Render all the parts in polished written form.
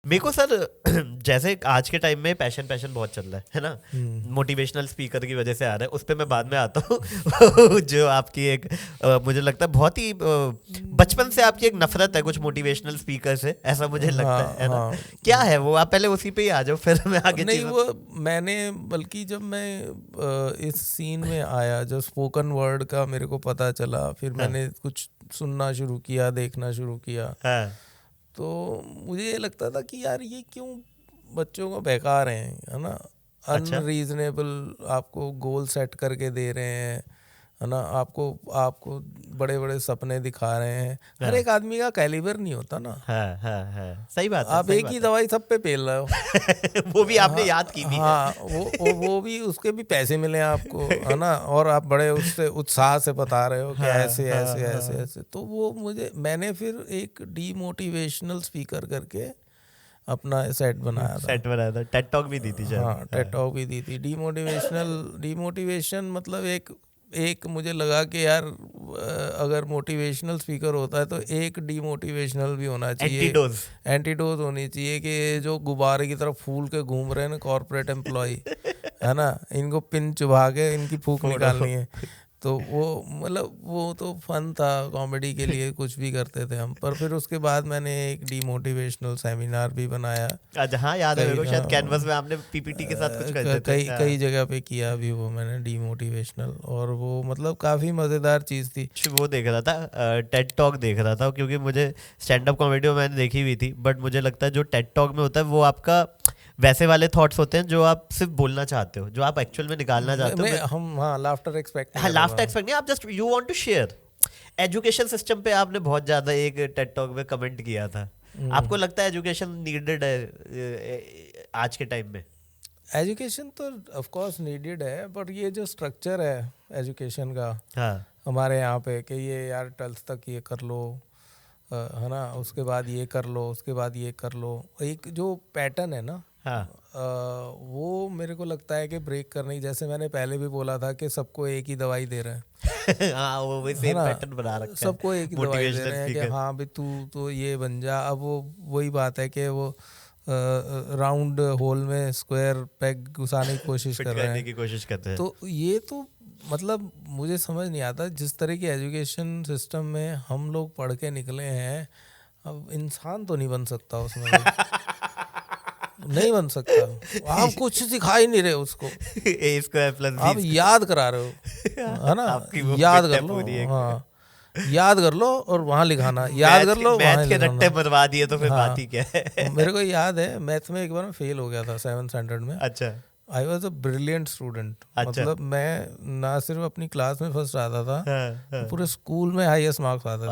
मेरे को सर जैसे आज के टाइम में पैशन बहुत चल रहा है ना, मोटिवेशनल स्पीकर की वजह से आ रहा है, उस पे मैं बाद में आता हूँ। जो आपकी एक मुझे लगता है बहुत ही बचपन से आपकी एक नफरत है कुछ मोटिवेशनल स्पीकर से, ऐसा मुझे लगता है ना। क्या है वो, आप पहले उसी पे ही आ जाओ फिर मैं आगे। नहीं वो मैंने बल्कि जब मैं इस सीन में आया, जब स्पोकन वर्ड का मेरे को पता चला, फिर मैंने कुछ सुनना शुरू किया, देखना शुरू किया, तो मुझे ये लगता था कि यार ये क्यों बच्चों को बहका रहे हैं, है ना। अनरीजनेबल आपको गोल सेट करके दे रहे हैं, है ना, आपको बड़े बड़े सपने दिखा रहे हैं। हर एक आदमी का कैलिबर नहीं होता ना। सही बात है। आप एक ही दवाई सब पे पेल रहे हो। वो भी आपने याद की भी है। वो भी उसके भी पैसे मिले आपको, है ना, और आप बड़े उससे उत्साह से बता रहे हो कि ऐसे ऐसे ऐसे ऐसे। तो वो मैंने फिर एक डीमोटिवेशनल स्पीकर करके अपना सेट बनाया था। टेड टॉक भी दी थी। हाँ, टेड टॉक भी दी थी। डीमोटिवेशन मतलब एक मुझे लगा कि यार अगर मोटिवेशनल स्पीकर होता है तो एक डीमोटिवेशनल भी होना चाहिए, एंटीडोज होनी चाहिए, कि जो गुब्बारे की तरफ फूल के घूम रहे हैं ना कॉर्पोरेट एम्प्लॉय, है ना, इनको पिन चुभा के इनकी फूंक निकालनी है। तो वो मतलब वो तो फन था, कॉमेडी के लिए कुछ भी करते थे हम। पर फिर उसके बाद मैंने एक डीमोटिवेशनल सेमिनार भी बनाया। हाँ, याद है मेरे को, शायद कैनवस में आपने पीपीटी के साथ कुछ करते थे। कई जगह पे किया अभी वो मैंने डीमोटिवेशनल, और वो मतलब काफ़ी मज़ेदार चीज़ थी। वो देख रहा था, टेड टॉक देख रहा था, क्योंकि मुझे स्टैंड अप कॉमेडी में मैंने देखी हुई थी, बट मुझे लगता है जो टेड टॉक में होता है वो आपका वैसे वाले थॉट्स होते हैं जो आप सिर्फ बोलना चाहते हो, जो आप एक्चुअल में निकालना चाहते हो। लाफ्टर एक्सपेक्ट नहीं, आप just you want to share. Education system पे आपने बहुत ज्यादा एक टेड टॉक में कमेंट किया था। आपको लगता है एजुकेशन नीडेड है आज के टाइम में? एजुकेशन तो ऑफ कोर्स नीडेड है, पर ये जो स्ट्रक्चर है एजुकेशन का हमारे यहाँ पे कि ये यार 12th तक ये कर लो, है ना, उसके बाद ये कर लो, उसके बाद ये कर लो, एक जो पैटर्न है ना, वो मेरे को लगता है कि ब्रेक करनी। जैसे मैंने पहले भी बोला था कि सबको एक ही दवाई दे रहे हैं। वो वैसे पैटर्न बना रखा है, सबको एक ही दवाई दे रहे हैं कि हाँ भाई तू तो ये बन जा। अब वो वही बात है कि वो राउंड होल में स्क्वायर पेग घुसाने की कोशिश कर रहे हैं। तो ये तो मतलब मुझे समझ नहीं आता, जिस तरह की एजुकेशन सिस्टम में हम लोग पढ़ के निकले हैं, अब इंसान तो नहीं बन सकता उसमें। नहीं बन सकता। आप कुछ सिखा ही नहीं रहे उसको, आप याद करा रहे हो, है ना। याद कर लो, हाँ, याद कर लो और वहाँ लिखाना, याद कर लो, मैथ के रट्टे बनवा दिए तो फिर बात ही क्या है। मेरे को याद है मैथ में एक बार मैं फेल हो गया था 7th स्टैंडर्ड में। अच्छा। I was a brilliant student. मतलब मैं ना सिर्फ अपनी क्लास में फर्स्ट आता था, पूरे स्कूल में हाईएस्ट मार्क्स आते थे।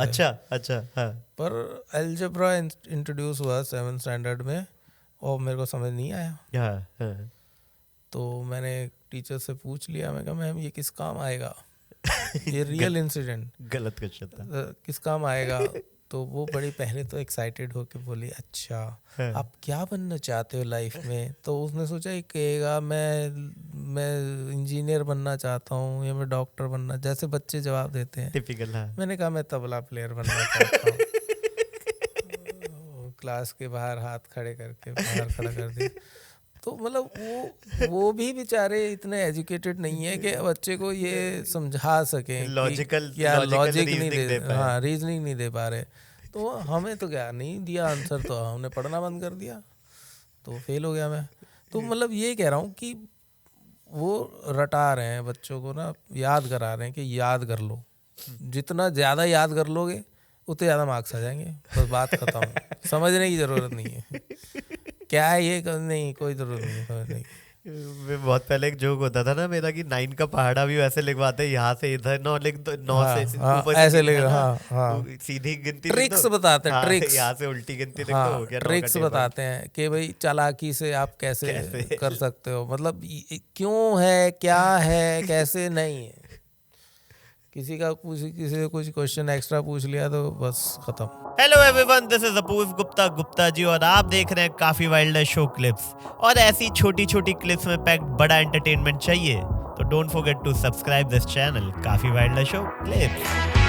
अच्छा। पर अलजेब्रा इंट्रोड्यूस हुआ 7th स्टैंडर्ड में और मेरे को समझ नहीं आया। तो मैंने टीचर से पूछ लिया, मैं कहा मैम ये किस काम आएगा, ये रियल इंसिडेंट, गलत क्वेश्चन था, किस काम आएगा। तो वो बड़ी पहले तो एक्साइटेड होके बोली अच्छा आप क्या बनना चाहते हो लाइफ में। तो उसने सोचा ये कहेगा मैं इंजीनियर बनना चाहता हूँ या मैं डॉक्टर बनना, जैसे बच्चे जवाब देते हैं टिपिकल। मैंने कहा मैं तबला प्लेयर बनना चाहता हूँ। क्लास के बाहर हाथ खड़े करके बाहर खड़ा कर दिया। तो मतलब वो भी बेचारे इतने एजुकेटेड नहीं है कि बच्चे को ये समझा सकें, लॉजिक नहीं दे, हाँ, रीजनिंग नहीं दे पा रहे। तो हमें तो क्या नहीं दिया आंसर, तो हमने पढ़ना बंद कर दिया, तो फेल हो गया मैं। तो मतलब ये कह रहा हूँ कि वो रटा रहे हैं बच्चों को ना, याद करा रहे हैं कि याद कर लो, जितना ज़्यादा याद कर लोगे उतने ज़्यादा मार्क्स आ जाएंगे, बस बात खत्म। समझने की ज़रूरत नहीं है क्या है ये, नहीं कोई ज़रूरत नहीं है समझने की। बहुत पहले एक जोक होता था ना मेरा कि 9 का पहाड़ा भी वैसे लिखवाते हैं, यहाँ से इधर 9 लिख दो, 9 से ऊपर ऐसे लिख, हाँ, सीधी गिनती, ट्रिक्स बताते हैं, ट्रिक्स, यहाँ से उल्टी गिनती लिख दो, हो गया। ट्रिक्स बताते हैं कि भाई चालाकी से आप कैसे कर सकते हो, मतलब क्यों है, क्या है, कैसे नहीं है। किसी का कुछ क्वेश्चन एक्स्ट्रा पूछ लिया तो बस खत्म। हेलो एवरीवन, दिस इज अपूर्व गुप्ता जी और आप देख रहे हैं काफी वाइल्ड शो क्लिप्स। और ऐसी छोटी छोटी क्लिप्स में पैक्ड बड़ा एंटरटेनमेंट चाहिए तो don't forget to subscribe this channel काफी वाइल्ड शो क्लिप्स।